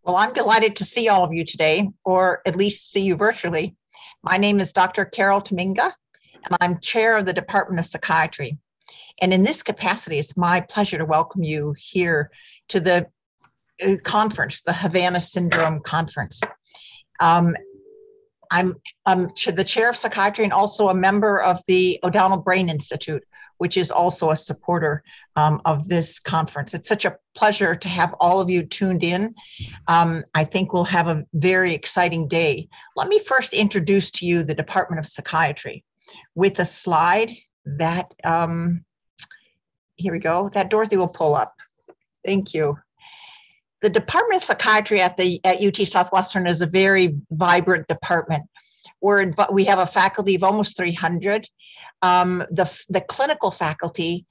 Well, I'm delighted to see all of you today, or at least see you virtually. My name is Dr. Tamminga, and I'm chair of the Department of Psychiatry. And in this capacity, it's my pleasure to welcome you here to the conference, the Havana Syndrome Conference. I'm the chair of psychiatry and also a member of the O'Donnell Brain Institute, which is also a supporter of this conference. It's such a pleasure to have all of you tuned in. I think we'll have a very exciting day. Let me first introduce to you the Department of Psychiatry with a slide that, here we go, that Dorothy will pull up. Thank you. The Department of Psychiatry at UT Southwestern is a very vibrant department. We have a faculty of almost 300. The clinical faculty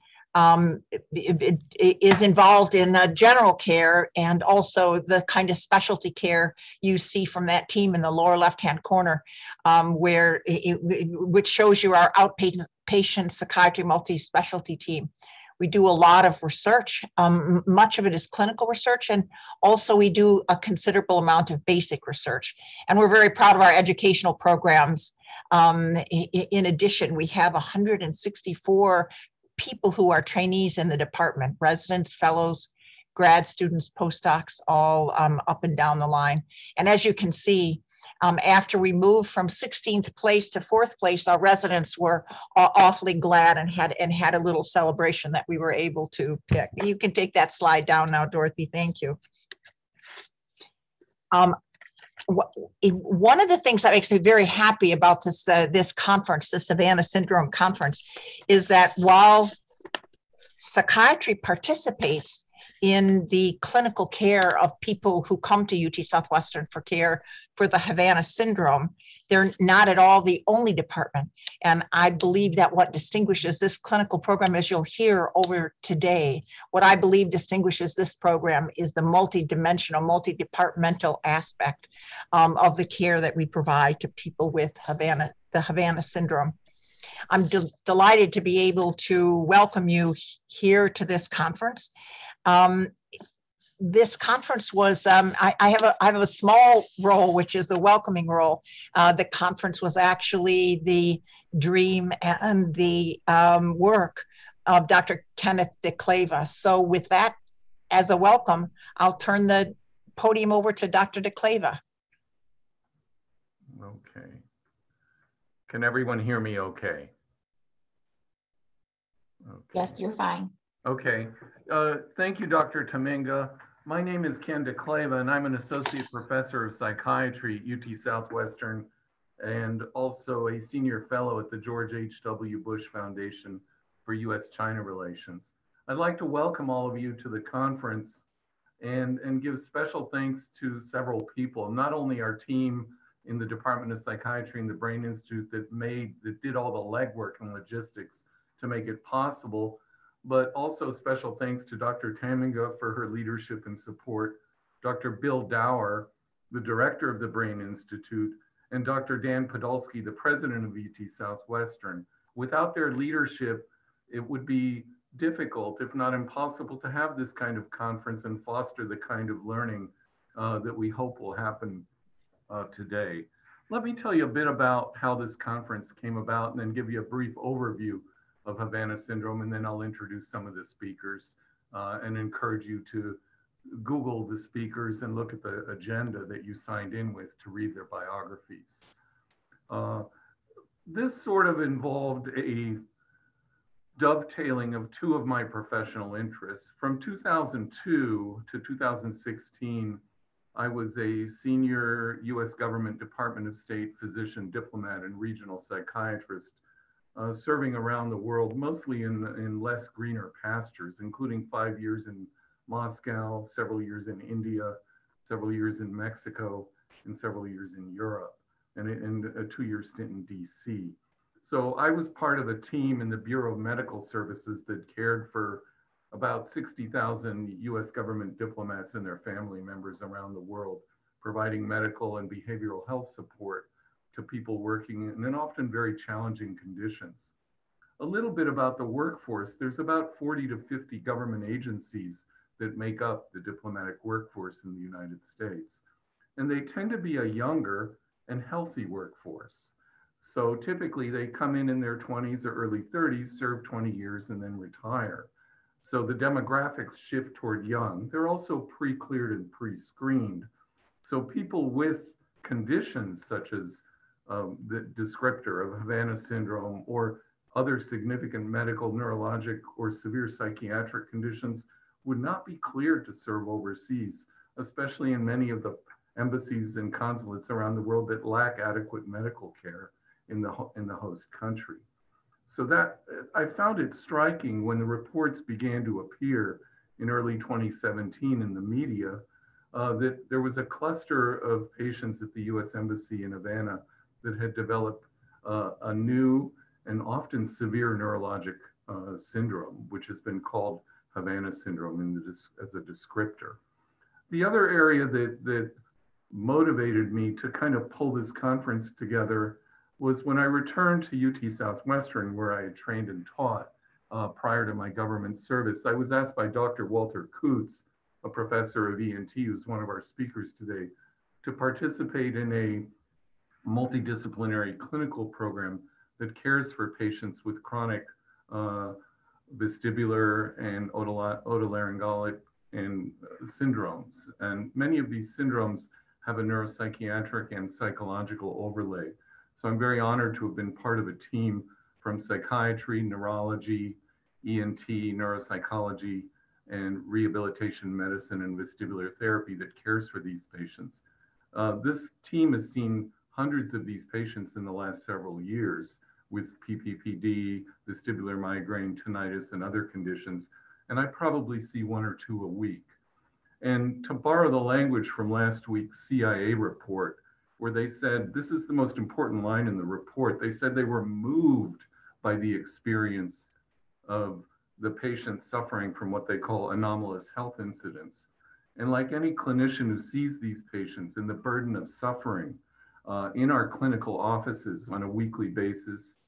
is involved in general care and also the kind of specialty care you see from that team in the lower left-hand corner, which shows you our outpatient psychiatry multi-specialty team. We do a lot of research. Much of it is clinical research, and also we do a considerable amount of basic research. And we're very proud of our educational programs. In addition, we have 164 people who are trainees in the department, residents, fellows, grad students, postdocs, all up and down the line. And as you can see, after we moved from 16th place to 4th place, our residents were awfully glad and had a little celebration that we were able to pick. You can take that slide down now, Dorothy. Thank you. One of the things that makes me very happy about this conference, the Havana Syndrome Conference, is that while psychiatry participates in the clinical care of people who come to UT Southwestern for care for the Havana Syndrome, they're not at all the only department. And I believe that what distinguishes this clinical program, as you'll hear over today, what I believe distinguishes this program is the multi-dimensional, multi-departmental aspect of the care that we provide to people with the Havana Syndrome. I'm delighted to be able to welcome you here to this conference. This conference was, I have a small role, which is the welcoming role. The conference was actually the dream and the work of Dr. Kenneth Dekleva. So with that as a welcome, I'll turn the podium over to Dr. Dekleva. Okay. Can everyone hear me okay? Yes, you're fine. Okay. Thank you, Dr. Tamminga. My name is Ken Dekleva, and I'm an associate professor of psychiatry at UT Southwestern and also a senior fellow at the George H.W. Bush Foundation for U.S.-China Relations. I'd like to welcome all of you to the conference and give special thanks to several people, not only our team in the Department of Psychiatry and the Brain Institute that did all the legwork and logistics to make it possible, but also special thanks to Dr. Tamminga for her leadership and support, Dr. Bill Dower, the director of the Brain Institute, and Dr. Dan Podolsky, the president of UT Southwestern. Without their leadership, it would be difficult, if not impossible, to have this kind of conference and foster the kind of learning that we hope will happen today. Let me tell you a bit about how this conference came about and then give you a brief overview of Havana Syndrome, and then I'll introduce some of the speakers and encourage you to Google the speakers and look at the agenda that you signed in with to read their biographies. This sort of involved a dovetailing of two of my professional interests. From 2002 to 2016, I was a senior US government Department of State physician, diplomat, and regional psychiatrist, serving around the world, mostly in less greener pastures, including 5 years in Moscow, several years in India, several years in Mexico, and several years in Europe, and a 2-year stint in DC. So I was part of a team in the Bureau of Medical Services that cared for about 60,000 US government diplomats and their family members around the world, providing medical and behavioral health support to people working in often very challenging conditions. A little bit about the workforce. There's about 40 to 50 government agencies that make up the diplomatic workforce in the United States. And they tend to be a younger and healthy workforce. So typically they come in their 20s or early 30s, serve 20 years, and then retire. So the demographics shift toward young. They're also pre-cleared and pre-screened. So people with conditions such as the descriptor of Havana Syndrome or other significant medical, neurologic, or severe psychiatric conditions would not be cleared to serve overseas, especially in many of the embassies and consulates around the world that lack adequate medical care in the host country. So that I found it striking when the reports began to appear in early 2017 in the media that there was a cluster of patients at the US Embassy in Havana that had developed a new and often severe neurologic syndrome, which has been called Havana Syndrome as a descriptor. The other area that motivated me to kind of pull this conference together was when I returned to UT Southwestern, where I had trained and taught prior to my government service. I was asked by Dr. Walter Kutz, a professor of ENT, who's one of our speakers today, to participate in a multidisciplinary clinical program that cares for patients with chronic vestibular and otolaryngolic and syndromes. And many of these syndromes have a neuropsychiatric and psychological overlay. So I'm very honored to have been part of a team from psychiatry, neurology, ENT, neuropsychology, and rehabilitation medicine and vestibular therapy that cares for these patients. This team has seen hundreds of these patients in the last several years with PPPD, vestibular migraine, tinnitus, and other conditions. And I probably see 1 or 2 a week. And to borrow the language from last week's CIA report, where they said, this is the most important line in the report, they said they were moved by the experience of the patients suffering from what they call anomalous health incidents. And like any clinician who sees these patients and the burden of suffering in our clinical offices on a weekly basis,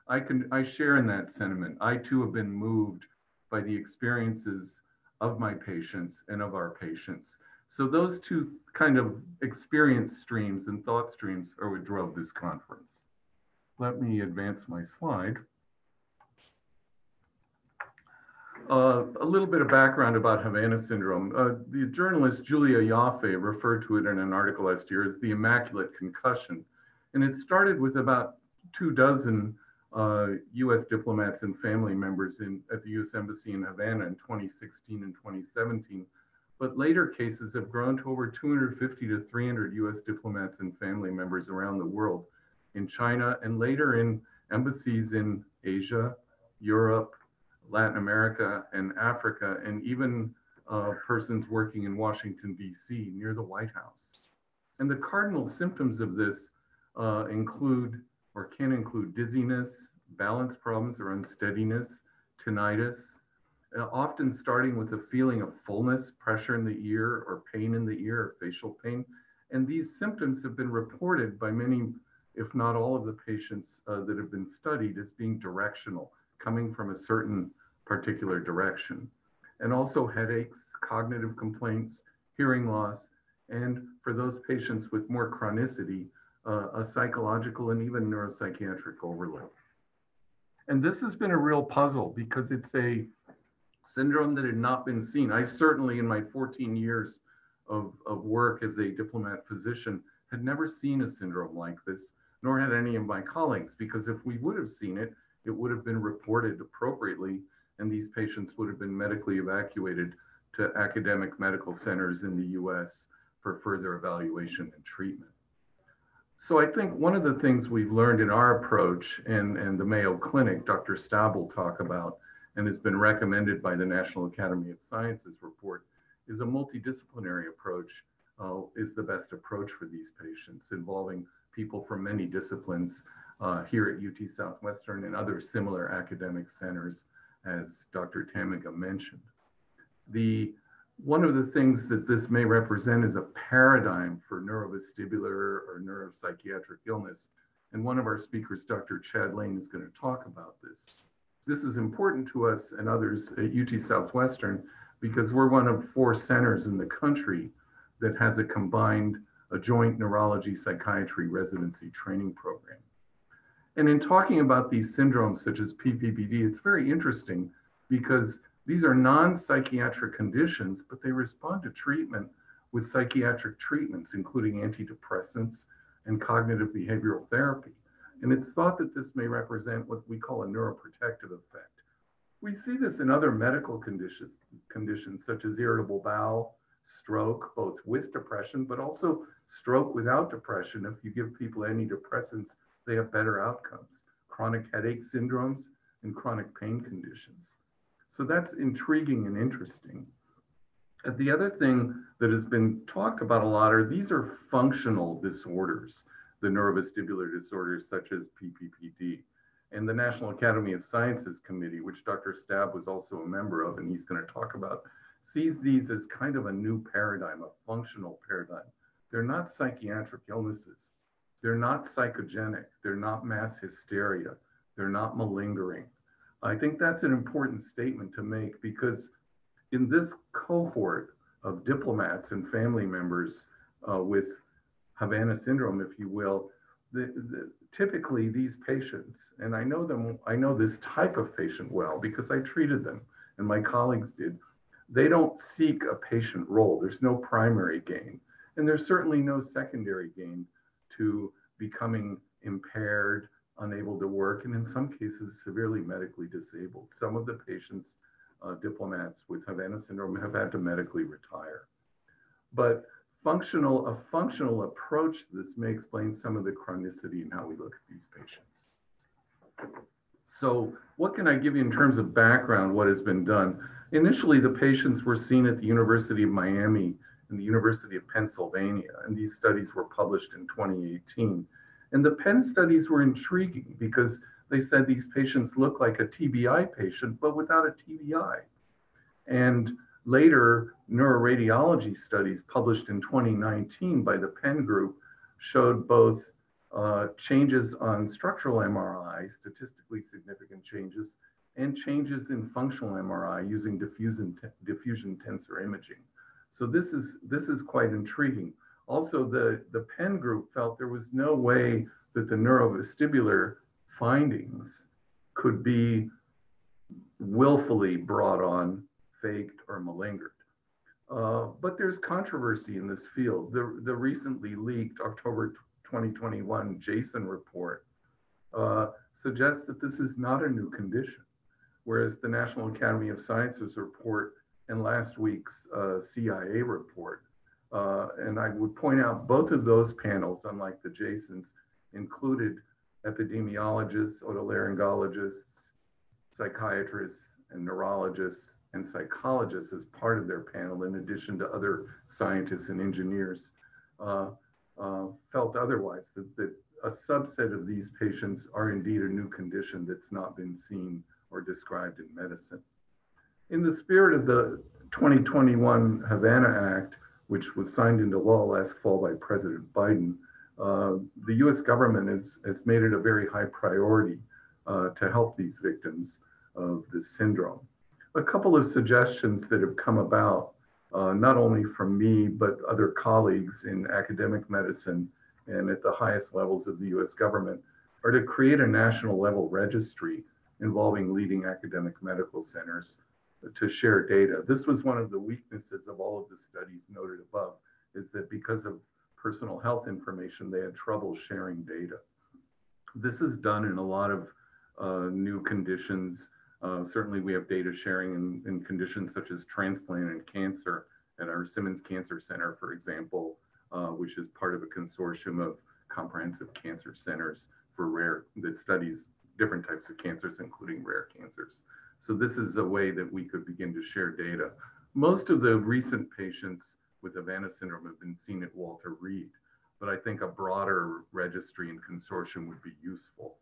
I share in that sentiment. I too have been moved by the experiences of my patients and of our patients. So those two kind of experience streams and thought streams are what drove this conference. Let me advance my slide. A little bit of background about Havana Syndrome. The journalist Julia Yaffe referred to it in an article last year as the immaculate concussion. And it started with about 24 US diplomats and family members at the US Embassy in Havana in 2016 and 2017. But later cases have grown to over 250 to 300 US diplomats and family members around the world, in China, and later in embassies in Asia, Europe, Latin America, and Africa, and even persons working in Washington, DC, near the White House. And the cardinal symptoms of this include, or can include, dizziness, balance problems or unsteadiness, tinnitus, often starting with a feeling of fullness, pressure in the ear, or pain in the ear, or facial pain. And these symptoms have been reported by many, if not all of the patients that have been studied as being directional, coming from a certain particular direction. And also headaches, cognitive complaints, hearing loss, and for those patients with more chronicity, a psychological and even neuropsychiatric overlay. And this has been a real puzzle because it's a syndrome that had not been seen. I certainly, in my 14 years of work as a diplomat physician, had never seen a syndrome like this, nor had any of my colleagues, because if we would have seen it, it would have been reported appropriately, and these patients would have been medically evacuated to academic medical centers in the US for further evaluation and treatment. So I think one of the things we've learned in our approach, and the Mayo Clinic, Dr. Staub will talk about, and has been recommended by the National Academy of Sciences report, is a multidisciplinary approach is the best approach for these patients, involving people from many disciplines here at UT Southwestern and other similar academic centers, as Dr. Tamminga mentioned. One of the things that this may represent is a paradigm for neurovestibular or neuropsychiatric illness. And one of our speakers, Dr. Chad Lane, is going to talk about this. This is important to us and others at UT Southwestern because we're one of 4 centers in the country that has a joint neurology psychiatry residency training program. And in talking about these syndromes such as PPPD, it's very interesting because these are non-psychiatric conditions, but they respond to treatment with psychiatric treatments, including antidepressants and cognitive behavioral therapy. And it's thought that this may represent what we call a neuroprotective effect. We see this in other medical conditions such as irritable bowel, stroke, both with depression, but also stroke without depression. If you give people antidepressants, they have better outcomes. Chronic headache syndromes and chronic pain conditions. So that's intriguing and interesting. The other thing that has been talked about a lot are these are functional disorders, the neurovestibular disorders such as PPPD. And the National Academy of Sciences Committee, which Dr. Stab was also a member of, and he's going to talk about, sees these as kind of a new paradigm, a functional paradigm. They're not psychiatric illnesses. They're not psychogenic. They're not mass hysteria. They're not malingering. I think that's an important statement to make because in this cohort of diplomats and family members with Havana Syndrome, if you will, typically these patients, and I know this type of patient well because I treated them and my colleagues did, they don't seek a patient role. There's no primary gain. And there's certainly no secondary gain to becoming impaired, unable to work, and in some cases, severely medically disabled. Some of the patients, diplomats with Havana Syndrome have had to medically retire. But a functional approach to this may explain some of the chronicity and how we look at these patients. So what can I give you in terms of background, what has been done? Initially, the patients were seen at the University of Miami and the University of Pennsylvania, and these studies were published in 2018. And the Penn studies were intriguing because they said these patients look like a TBI patient, but without a TBI. And later, neuroradiology studies published in 2019 by the Penn group showed both changes on structural MRI, statistically significant changes, and changes in functional MRI using diffusion tensor imaging. So this is quite intriguing. Also, the Penn group felt there was no way that the neurovestibular findings could be willfully brought on, faked, or malingered. But there's controversy in this field. The recently leaked October 2021 JASON report suggests that this is not a new condition, whereas the National Academy of Sciences report and last week's CIA report, and I would point out both of those panels, unlike the JASONs, included epidemiologists, otolaryngologists, psychiatrists, and neurologists, and psychologists as part of their panel, in addition to other scientists and engineers, felt otherwise, that a subset of these patients are indeed a new condition that's not been seen or described in medicine. In the spirit of the 2021 Havana Act, which was signed into law last fall by President Biden, the US government has made it a very high priority to help these victims of this syndrome. A couple of suggestions that have come about, not only from me, but other colleagues in academic medicine and at the highest levels of the US government, are to create a national level registry involving leading academic medical centers to share data. This was one of the weaknesses of all of the studies noted above, is that because of personal health information, they had trouble sharing data. This is done in a lot of new conditions. Certainly we have data sharing in conditions such as transplant and cancer at our Simmons Cancer Center, for example, which is part of a consortium of comprehensive cancer centers that studies different types of cancers, including rare cancers. So this is a way that we could begin to share data. Most of the recent patients with Havana Syndrome have been seen at Walter Reed, but I think a broader registry and consortium would be useful.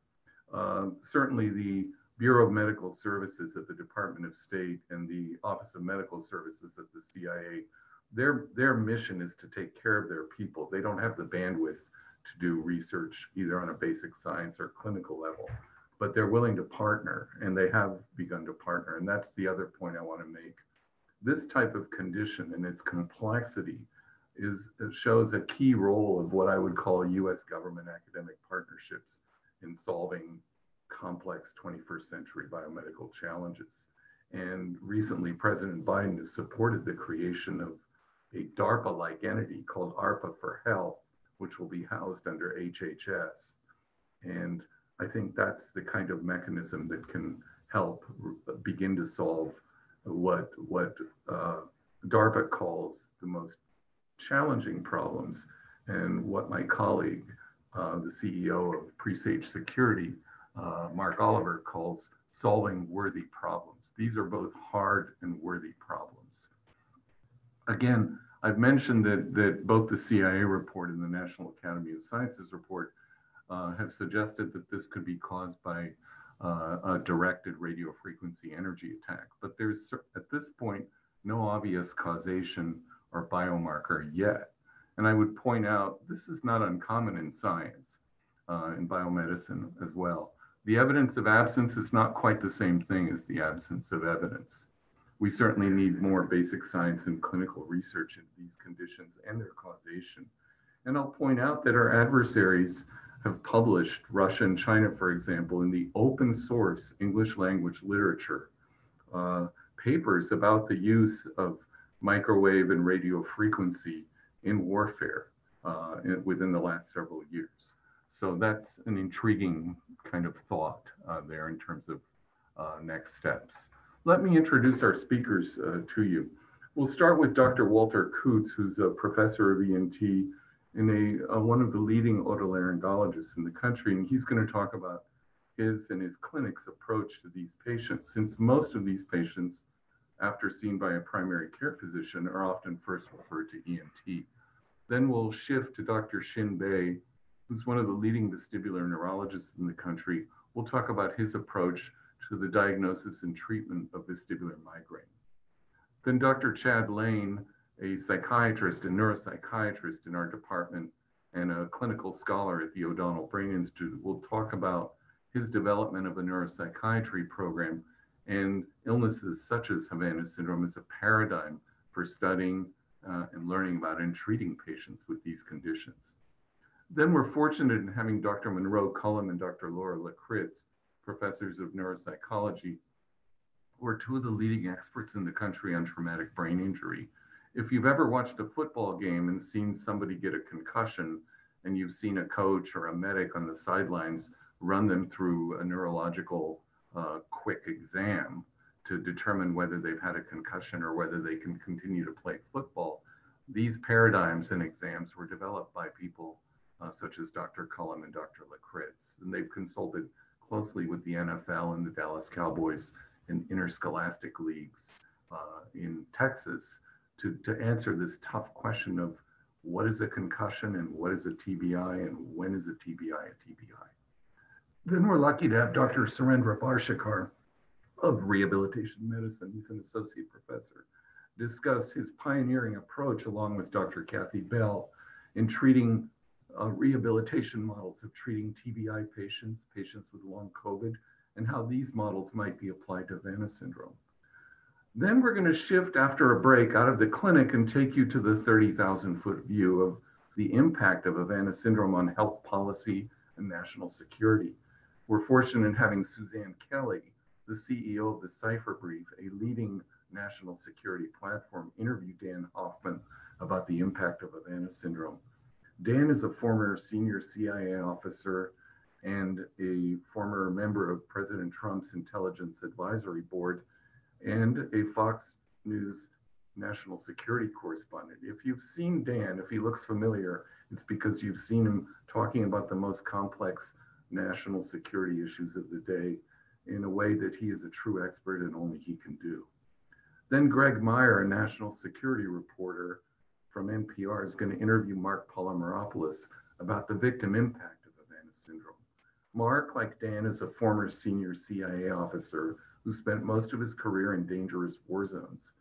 Certainly the Bureau of Medical Services at the Department of State and the Office of Medical Services at the CIA, their mission is to take care of their people. They don't have the bandwidth to do research either on a basic science or clinical level, but they're willing to partner, and they have begun to partner. And that's the other point I want to make. this type of condition and its complexity shows a key role of what I would call US government academic partnerships in solving complex 21st century biomedical challenges. And recently, President Biden has supported the creation of a DARPA-like entity called ARPA for Health, which will be housed under HHS. And I think that's the kind of mechanism that can help begin to solve what DARPA calls the most challenging problems, and what my colleague, the CEO of Presage Security, Mark Oliver, calls solving worthy problems. These are both hard and worthy problems. Again, I've mentioned that both the CIA report and the National Academy of Sciences report have suggested that this could be caused by a directed radio frequency energy attack. But there's, at this point, no obvious causation or biomarker yet. And I would point out, this is not uncommon in science, in biomedicine as well. The evidence of absence is not quite the same thing as the absence of evidence. We certainly need more basic science and clinical research into these conditions and their causation. And I'll point out that our adversaries have published, Russia and China, for example, in the open source English language literature, papers about the use of microwave and radio frequency in warfare within the last several years. So that's an intriguing kind of thought there in terms of next steps. Let me introduce our speakers to you. We'll start with Dr. Walter Kutz, who's a professor of ENT and one of the leading otolaryngologists in the country. And he's going to talk about his and his clinic's approach to these patients, since most of these patients, after seen by a primary care physician, are often first referred to ENT. Then we'll shift to Dr. Xin Bei, who's one of the leading vestibular neurologists in the country. We'll talk about his approach to the diagnosis and treatment of vestibular migraine. Then Dr. Chad Lane, a psychiatrist and neuropsychiatrist in our department and a clinical scholar at the O'Donnell Brain Institute, will talk about his development of a neuropsychiatry program and illnesses such as Havana Syndrome as a paradigm for studying and learning about and treating patients with these conditions. Then we're fortunate in having Dr. Monroe Cullum and Dr. Laura Lakritz, professors of neuropsychology, who are two of the leading experts in the country on traumatic brain injury. If you've ever watched a football game and seen somebody get a concussion, and you've seen a coach or a medic on the sidelines run them through a neurological quick exam to determine whether they've had a concussion or whether they can continue to play football, these paradigms and exams were developed by people such as Dr. Cullum and Dr. Lakritz. And they've consulted closely with the NFL and the Dallas Cowboys and interscholastic leagues in Texas to answer this tough question of what is a concussion and what is a TBI and when is a TBI a TBI. Then we're lucky to have Dr. Surendra Barshakar of rehabilitation medicine, he's an associate professor, discuss his pioneering approach along with Dr. Kathy Bell in treating rehabilitation models of treating TBI patients, patients with long COVID, and how these models might be applied to Havana Syndrome. Then we're going to shift after a break out of the clinic and take you to the 30,000-foot view of the impact of Havana Syndrome on health policy and national security. We're fortunate in having Suzanne Kelly, the CEO of the Cipher Brief, a leading national security platform, interview Dan Hoffman about the impact of Havana Syndrome. Dan is a former senior CIA officer and a former member of President Trump's Intelligence Advisory Board and a Fox News national security correspondent. If you've seen Dan, if he looks familiar, it's because you've seen him talking about the most complex national security issues of the day in a way that he is a true expert and only he can do. Then Greg Meyer, a national security reporter from NPR, is going to interview Mark Polymeropoulos about the victim impact of Havana Syndrome. Mark, like Dan, is a former senior CIA officer who spent most of his career in dangerous war zones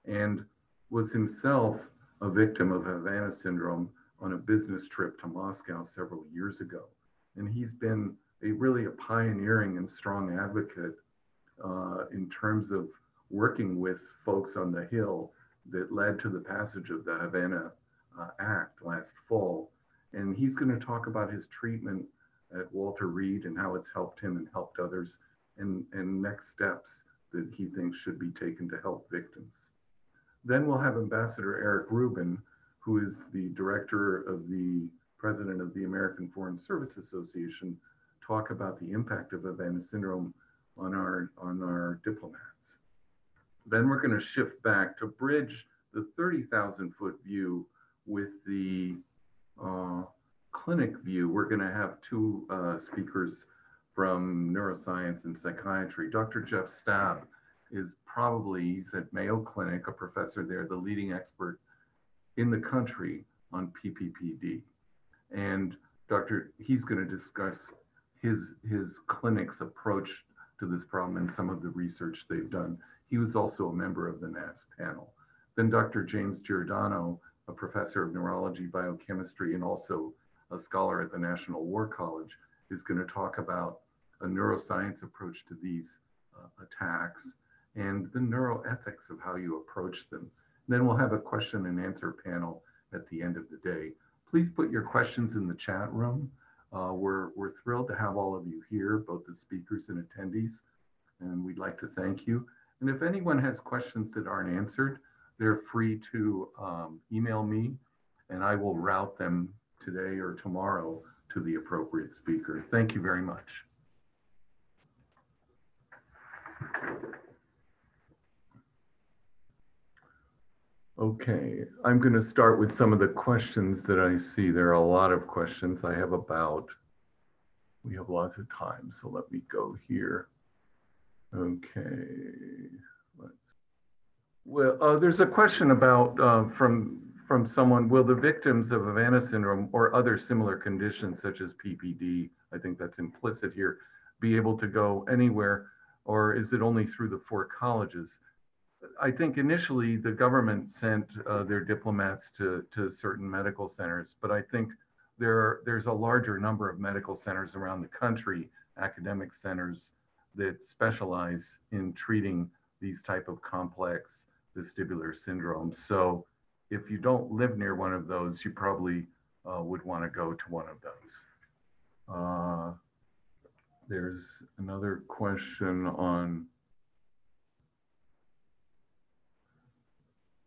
and was himself a victim of Havana Syndrome on a business trip to Moscow several years ago. And he's been really a pioneering and strong advocate in terms of working with folks on the Hill that led to the passage of the Havana Act last fall. And he's going to talk about his treatment at Walter Reed and how it's helped him and helped others, and next steps that he thinks should be taken to help victims. Then we'll have Ambassador Eric Rubin, who is the president of the American Foreign Service Association, talk about the impact of Havana Syndrome on our diplomats. Then we're going to shift back to bridge the 30,000-foot view with the clinic view. We're going to have two speakers from neuroscience and psychiatry. Dr. Jeff Stab is he's at Mayo Clinic, a professor there, the leading expert in the country on PPPD. And he's going to discuss his clinic's approach to this problem and some of the research they've done. He was also a member of the NAS panel. Then Dr. James Giordano, a professor of neurology, biochemistry, and also a scholar at the National War College, is going to talk about a neuroscience approach to these attacks and the neuroethics of how you approach them. And then we'll have a question and answer panel at the end of the day. Please put your questions in the chat room. We're thrilled to have all of you here, both the speakers and attendees, and we'd like to thank you. And if anyone has questions that aren't answered, they're free to email me, and I will route them today or tomorrow to the appropriate speaker. Thank you very much. Okay, I'm going to start with some of the questions that I see. There are a lot of questions. We have lots of time, so let me go here. Okay, there's a question about from someone, will the victims of Havana Syndrome or other similar conditions such as PPD, I think that's implicit here, be able to go anywhere, or is it only through the 4 colleges? I think initially the government sent their diplomats to certain medical centers, but I think there's a larger number of medical centers around the country, academic centers that specialize in treating these type of complex vestibular syndromes. So if you don't live near one of those, you probably would want to go to one of those. There's another question on,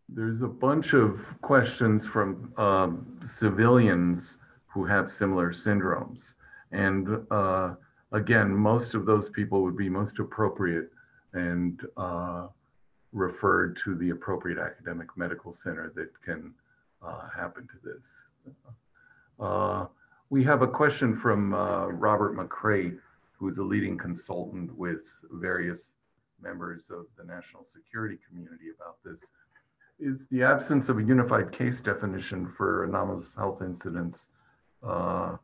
there's a bunch of questions from civilians who have similar syndromes. And again, most of those people would be most appropriate and referred to the appropriate academic medical center that can happen to this. We have a question from Robert McCray, who is a leading consultant with various members of the national security community about this. Is the absence of a unified case definition for anomalous health incidents a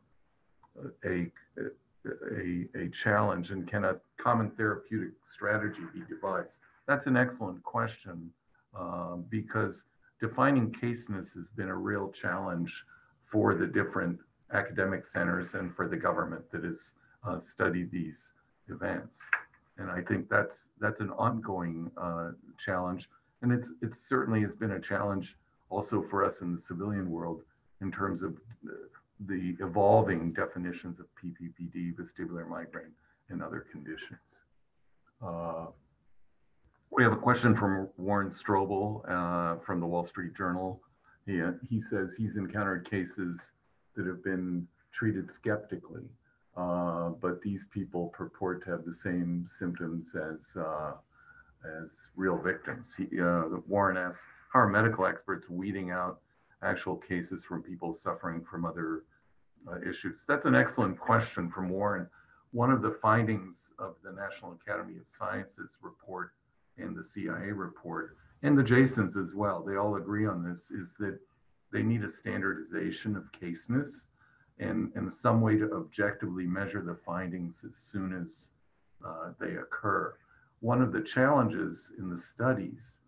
challenge, and can a common therapeutic strategy be devised? That's an excellent question, because defining caseness has been a real challenge for the different academic centers and for the government that has studied these events. And I think that's an ongoing challenge. And it certainly has been a challenge also for us in the civilian world in terms of the evolving definitions of PPPD, vestibular migraine, and other conditions. We have a question from Warren Strobel from the Wall Street Journal. He says he's encountered cases that have been treated skeptically, but these people purport to have the same symptoms as real victims. Warren asks, how are medical experts weeding out actual cases from people suffering from other issues? That's an excellent question from Warren. One of the findings of the National Academy of Sciences report and the CIA report, and the Jasons as well, they all agree on this, is that they need a standardization of caseness and some way to objectively measure the findings as soon as they occur. One of the challenges in the studies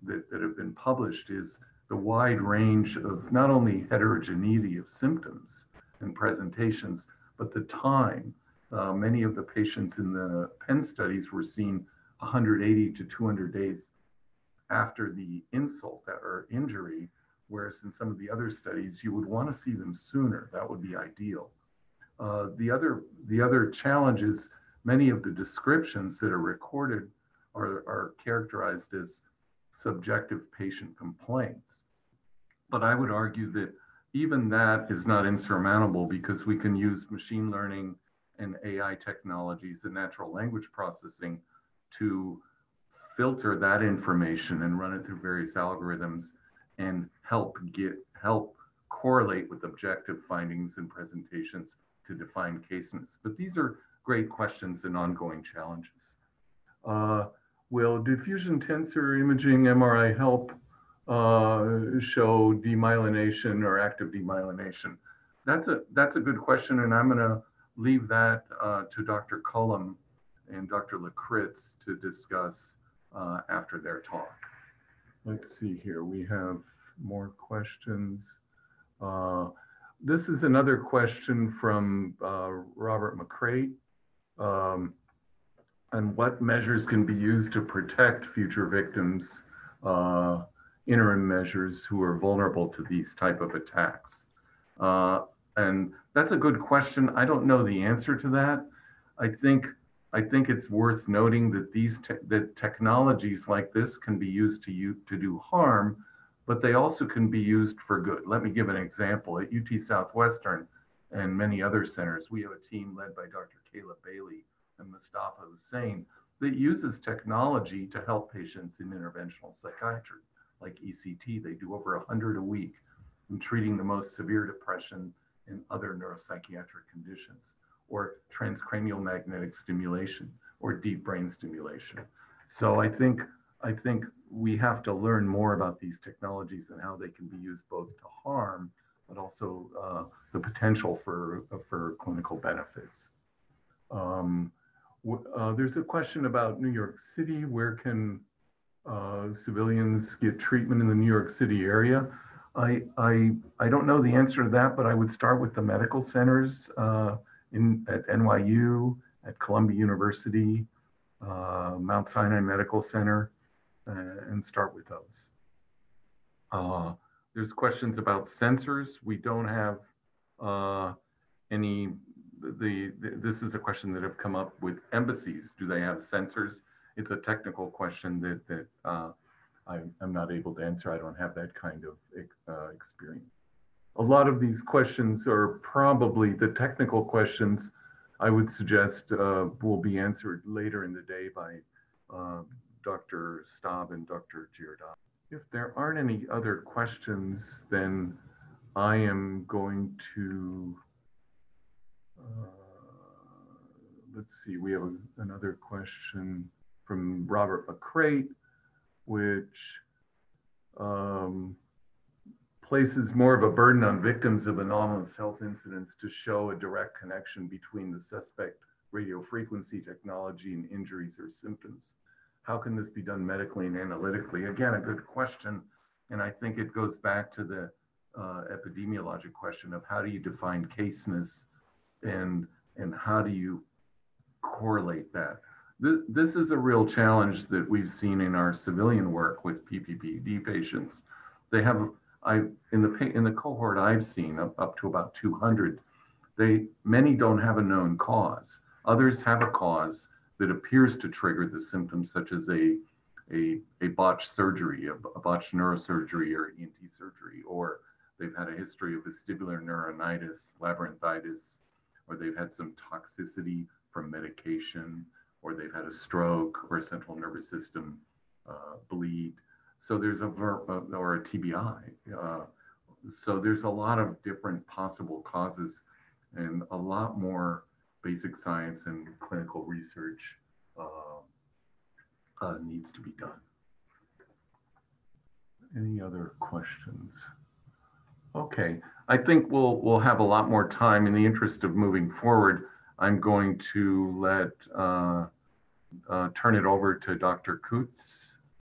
that have been published is the wide range of not only heterogeneity of symptoms and presentations, but the time. Many of the patients in the Penn studies were seen 180 to 200 days after the insult or injury, whereas in some of the other studies, you would want to see them sooner. That would be ideal. The other challenge is many of the descriptions that are recorded are characterized as subjective patient complaints. But I would argue that even that is not insurmountable, because we can use machine learning and AI technologies and natural language processing to filter that information and run it through various algorithms and help correlate with objective findings and presentations to define caseness. But these are great questions and ongoing challenges. Will diffusion tensor imaging MRI help show demyelination or active demyelination? That's a good question, and I'm going to leave that to Dr. Cullum and Dr. Lakritz to discuss after their talk. Let's see here, we have more questions. This is another question from Robert McCrate. And what measures can be used to protect future victims, interim measures who are vulnerable to these type of attacks? And that's a good question. I don't know the answer to that. I think it's worth noting that that technologies like this can be used to do harm, but they also can be used for good. Let me give an example. At UT Southwestern and many other centers, we have a team led by Dr. Kayla Bailey and Mustafa Hussain that uses technology to help patients in interventional psychiatry, like ECT. They do over 100 a week in treating the most severe depression and other neuropsychiatric conditions, or transcranial magnetic stimulation, or deep brain stimulation. So I think we have to learn more about these technologies and how they can be used both to harm, but also the potential for clinical benefits. There's a question about New York City. Where can civilians get treatment in the New York City area? I don't know the answer to that, but I would start with the medical centers at NYU, at Columbia University, Mount Sinai Medical Center, and start with those. There's questions about sensors. We don't have any. This is a question that have come up with embassies. Do they have sensors? It's a technical question that I'm not able to answer. I don't have that kind of experience. A lot of these questions are probably the technical questions. I would suggest will be answered later in the day by Dr. Staub and Dr. Giordano. If there aren't any other questions, then I am going to, let's see, we have another question from Robert McCrate, which places more of a burden on victims of anomalous health incidents to show a direct connection between the suspect radiofrequency technology and injuries or symptoms. How can this be done medically and analytically? Again, a good question. And I think it goes back to the epidemiologic question of how do you define caseness and how do you correlate that? This is a real challenge that we've seen in our civilian work with PPPD patients. They have, in the cohort I've seen, up to about 200, many don't have a known cause. Others have a cause that appears to trigger the symptoms, such as a botched surgery, a botched neurosurgery or ENT surgery, or they've had a history of vestibular neuronitis, labyrinthitis, or they've had some toxicity from medication, or they've had a stroke or a central nervous system bleed. So there's or a TBI. So there's a lot of different possible causes and a lot more basic science and clinical research needs to be done. Any other questions? Okay, I think we'll have a lot more time. In the interest of moving forward, I'm going to turn it over to Dr. Coutts